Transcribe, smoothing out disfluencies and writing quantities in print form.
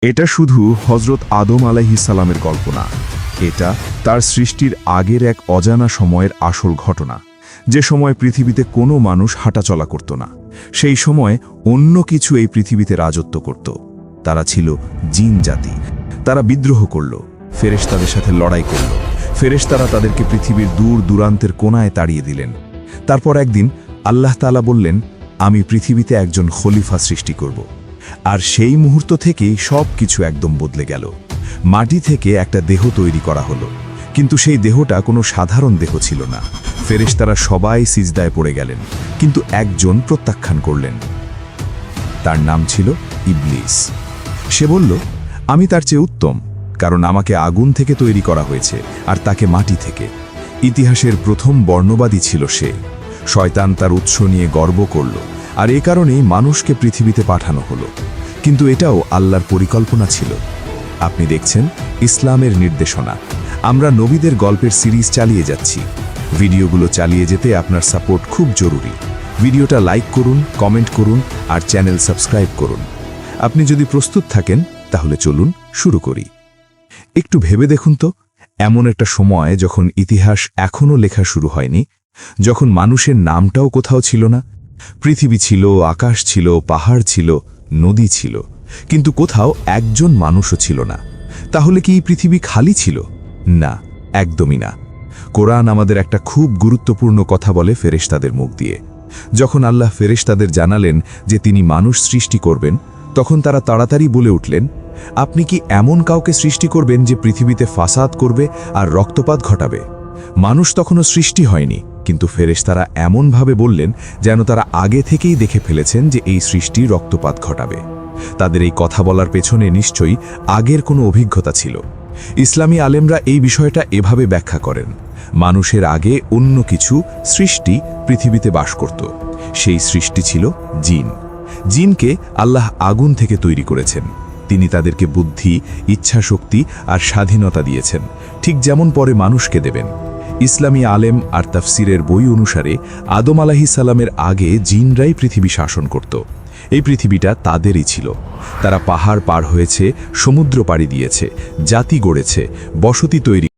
এটা শুধু হজরত আদম আলাইহিস সালামের গল্প না, এটা তার সৃষ্টির আগের এক অজানা সময়ের আসল ঘটনা। যে সময় পৃথিবীতে কোনো মানুষ হাঁটাচলা করত না, সেই সময় অন্য কিছু এই পৃথিবীতে রাজত্ব করত। তারা ছিল জিন জাতি। তারা বিদ্রোহ করল, ফেরেশতাদের সাথে লড়াই করল। ফেরেশতারা তাদেরকে পৃথিবীর দূর দূরান্তের কোণায় তাড়িয়ে দিলেন। তারপর একদিন আল্লাহ তাআলা বললেন, আমি পৃথিবীতে একজন খলিফা সৃষ্টি করব। আর সেই মুহূর্ত থেকেই সব কিছু একদম বদলে গেল। মাটি থেকে একটা দেহ তৈরি করা হলো, কিন্তু সেই দেহটা কোনো সাধারণ দেহ ছিল না। ফেরেশতারা সবাই সিজদায় পড়ে গেলেন, কিন্তু একজন প্রত্যাখ্যান করলেন। তার নাম ছিল ইবলিস। সে বলল, আমি তার চেয়ে উত্তম, কারণ আমাকে আগুন থেকে তৈরি করা হয়েছে আর তাকে মাটি থেকে। ইতিহাসের প্রথম বর্ণবাদী ছিল সে। শয়তান তার উৎস নিয়ে গর্ব করল, আর এ কারণেই মানুষকে পৃথিবীতে পাঠানো হলো। কিন্তু এটাও আল্লাহর পরিকল্পনা ছিল। আপনি দেখছেন ইসলামের নির্দেশনা। আমরা নবীদের গল্পের সিরিজ চালিয়ে যাচ্ছি। ভিডিওগুলো চালিয়ে যেতে আপনার সাপোর্ট খুব জরুরি। ভিডিওটা লাইক করুন, কমেন্ট করুন আর চ্যানেল সাবস্ক্রাইব করুন। আপনি যদি প্রস্তুত থাকেন তাহলে চলুন শুরু করি। একটু ভেবে দেখুন তো, এমন একটা সময় যখন ইতিহাস এখনও লেখা শুরু হয়নি, যখন মানুষের নামটাও কোথাও ছিল না। পৃথিবী ছিল, আকাশ ছিল, পাহাড় ছিল, নদী ছিল, কিন্তু কোথাও একজন মানুষও ছিল না। তাহলে কি এই পৃথিবী খালি ছিল? না, একদমই না। কোরআন আমাদের একটা খুব গুরুত্বপূর্ণ কথা বলে ফেরেশতাদের মুখ দিয়ে। যখন আল্লাহ ফেরেশতাদের জানালেন যে তিনি মানুষ সৃষ্টি করবেন, তখন তারা তাড়াতাড়ি বলে উঠলেন, আপনি কি এমন কাউকে সৃষ্টি করবেন যে পৃথিবীতে ফাসাদ করবে আর রক্তপাত ঘটাবে? মানুষ তখনও সৃষ্টি হয়নি, কিন্তু ফেরেশতারা এমনভাবে বললেন যেন তারা আগে থেকেই দেখে ফেলেছেন যে এই সৃষ্টি রক্তপাত ঘটাবে। তাদের এই কথা বলার পেছনে নিশ্চয়ই আগের কোনো অভিজ্ঞতা ছিল। ইসলামী আলেমরা এই বিষয়টা এভাবে ব্যাখ্যা করেন, মানুষের আগে অন্য কিছু সৃষ্টি পৃথিবীতে বাস করত। সেই সৃষ্টি ছিল জিন। জিনকে আল্লাহ আগুন থেকে তৈরি করেছেন। তিনি তাদেরকে বুদ্ধি, ইচ্ছাশক্তি আর স্বাধীনতা দিয়েছেন, ঠিক যেমন পরে মানুষকে দেবেন। ইসলামী আলেম আর তাফসিরের বই অনুসারে আদম আলাইহিস সালামের আগে জিনরাই পৃথিবী শাসন করত। এই পৃথিবীটা তাদেরই ছিল। তারা পাহাড় পার হয়েছে, সমুদ্র পাড়ি দিয়েছে, জাতি গড়েছে, বসতি তৈরি